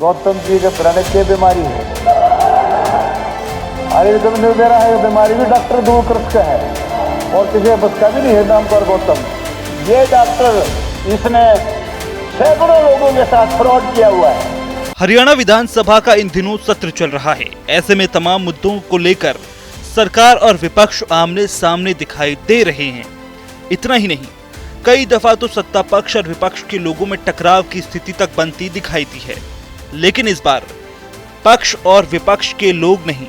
गौतम जी के प्रण की बीमारी है। अरे तुम नहीं दे रहा है, बीमारी भी डॉक्टर दूर कर सकता है और किसी बस का भी नहीं है नाम पर गौतम। ये डॉक्टर इसने सैकड़ों लोगों के साथ फ्रॉड किया हुआ है। हरियाणा विधानसभा का इन दिनों सत्र चल रहा है। ऐसे में तमाम मुद्दों को लेकर सरकार और विपक्ष आमने सामने दिखाई दे रहे हैं। इतना ही नहीं, कई दफा तो सत्ता पक्ष और विपक्ष के लोगों में टकराव की स्थिति तक बनती दिखाई दी है। लेकिन इस बार पक्ष और विपक्ष के लोग नहीं,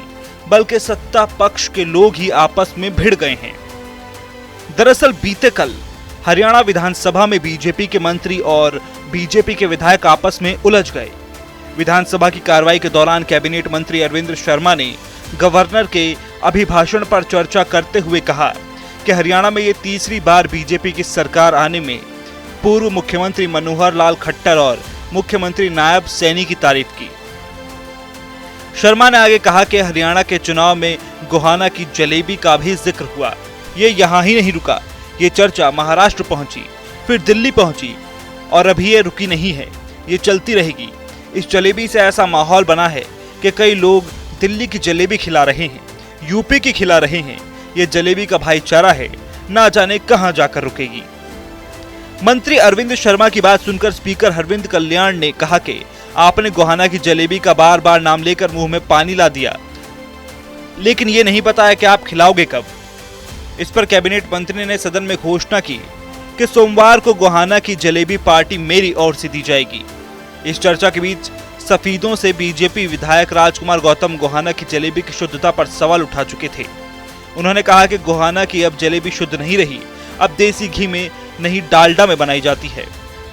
बल्कि सत्ता पक्ष के लोग ही आपस में भिड़ गए हैं। दरअसल बीते कल हरियाणा विधानसभा में बीजेपी के मंत्री और बीजेपी के विधायक आपस में उलझ गए। विधानसभा की कार्रवाई के दौरान कैबिनेट मंत्री अरविंद शर्मा ने गवर्नर के अभिभाषण पर चर्चा करते हुए कहा कि हरियाणा में ये तीसरी बार बीजेपी की सरकार आने में पूर्व मुख्यमंत्री मनोहर लाल खट्टर और मुख्यमंत्री नायब सैनी की तारीफ की। शर्मा ने आगे कहा कि हरियाणा के चुनाव में गोहाना की जलेबी का भी जिक्र हुआ। ये यहाँ ही नहीं रुका, ये चर्चा महाराष्ट्र पहुंची, फिर दिल्ली पहुंची और अभी ये रुकी नहीं है, ये चलती रहेगी। इस जलेबी से ऐसा माहौल बना है कि कई लोग दिल्ली की जलेबी खिला रहे हैं, यूपी की खिला रहे हैं। ये जलेबी का भाईचारा है, ना जाने कहां जाकर रुकेगी। मंत्री अरविंद शर्मा की बात सुनकर स्पीकर हरविंद कल्याण ने कहा कि आपने गोहाना की जलेबी का बार बार नाम लेकर मुंह में पानी ला दिया, लेकिन ये नहीं पता है कि आप खिलाओगे कब। इस पर कैबिनेट मंत्री ने सदन में घोषणा की कि सोमवार को गोहाना की जलेबी पार्टी मेरी ओर से दी जाएगी। इस चर्चा के बीच सफीदों से बीजेपी विधायक राजकुमार गौतम गोहाना की जलेबी की शुद्धता पर सवाल उठा चुके थे। उन्होंने कहा कि गोहाना की अब जलेबी शुद्ध नहीं रही, अब देसी घी में नहीं डालडा में बनाई जाती है।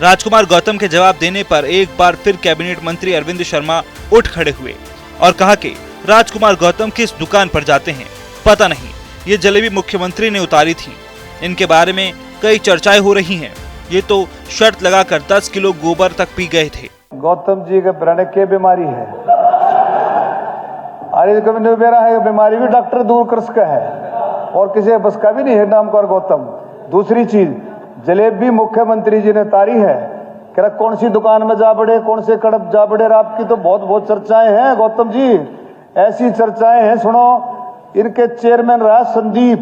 राजकुमार गौतम के जवाब देने पर एक बार फिर कैबिनेट मंत्री अरविंद शर्मा उठ खड़े हुए और कहा कि राजकुमार गौतम किस दुकान पर जाते हैं पता नहीं, ये जलेबी मुख्यमंत्री ने उतारी थी। इनके बारे में कई चर्चाएं हो रही हैं। ये तो शर्त लगाकर 10 किलो गोबर तक पी गए थे। गौतम जी के प्रण की बीमारी है। अरे कभी नहीं दे रहा है, बीमारी भी डॉक्टर दूर कर सकता है और किसी बस का भी नहीं है नाम पर गौतम। दूसरी चीज, जलेबी मुख्यमंत्री जी ने तारी है कि कौन सी दुकान में जा बड़े, कौन से कड़प जा बड़े। आपकी तो बहुत चर्चाएं हैं गौतम जी, ऐसी चर्चाएं हैं। सुनो, इनके चेयरमैन रहा संदीप,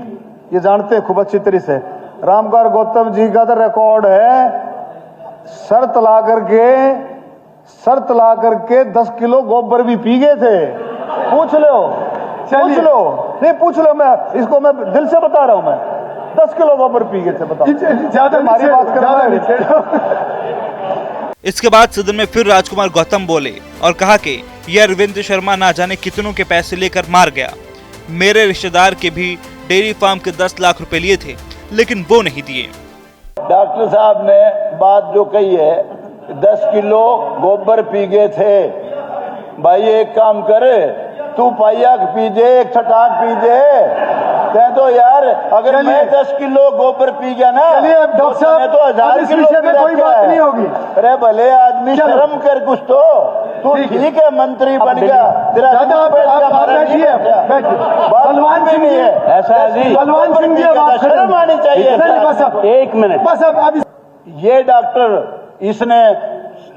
ये जानते हैं खूब अच्छी तरह से। रामकुमार गौतम जी का तो रिकॉर्ड है, शर्त ला करके 10 किलो गोबर भी पी गए थे। पूछ लो, नहीं पूछ लो, मैं इसको मैं दिल से बता रहा हूं, मैं 10 किलो गोबर पी गए थे। बताओ, ज्यादा हमारी बात कर रहा है। इसके बाद सदन में फिर राजकुमार गौतम बोले और कहा कि यह अरविंद शर्मा ना जाने कितनों के पैसे लेकर मार गया। मेरे रिश्तेदार के भी डेयरी फार्म के 10 लाख रुपए लिए थे, लेकिन वो नहीं दिए। डॉक्टर साहब ने बात जो कही है, 10 किलो गोबर पी गए थे। भाई एक काम करे, तू पाइया पीजे, एक छटाक पीजे। कह दो यार, अगर मैं 10 किलो गोबर पी गया ना, डॉक्टर साहब तो 1000 किलो में कोई बात नहीं होगी। अरे भले आदमी, शर्म कर कुछ तो। तू ठीक है, मंत्री बन गया, तेरा बलवान सिंह है ऐसा जी, बलवान सिंह जी शर्म आनी चाहिए। एक मिनट बस। अब ये डॉक्टर इसने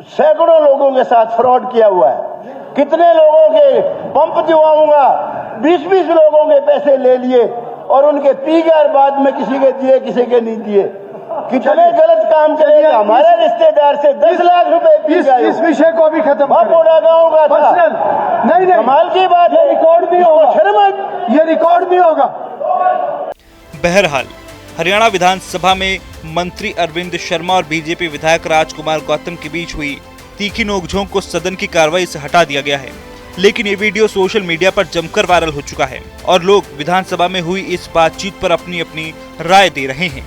सैकड़ों लोगों के साथ फ्रॉड किया हुआ है। कितने लोगों के पंप दिवाऊंगा, 20-20 लोगों के पैसे ले लिए और उनके पी गए और बाद में किसी के दिए, किसी के नहीं दिए। कितने गलत काम करेगा। हमारे रिश्तेदार से 10 लाख रुपए पी गए। इस विषय को भी खत्म बोरा गाँव का था। नहीं, कमाल की बात है, रिकॉर्ड भी होगा, शर्म, ये रिकॉर्ड भी होगा। बहरहाल हरियाणा विधानसभा में मंत्री अरविंद शर्मा और बीजेपी विधायक राजकुमार गौतम के बीच हुई तीखी नोकझोंक को सदन की कार्रवाई से हटा दिया गया है। लेकिन ये वीडियो सोशल मीडिया पर जमकर वायरल हो चुका है और लोग विधानसभा में हुई इस बातचीत पर अपनी अपनी राय दे रहे हैं।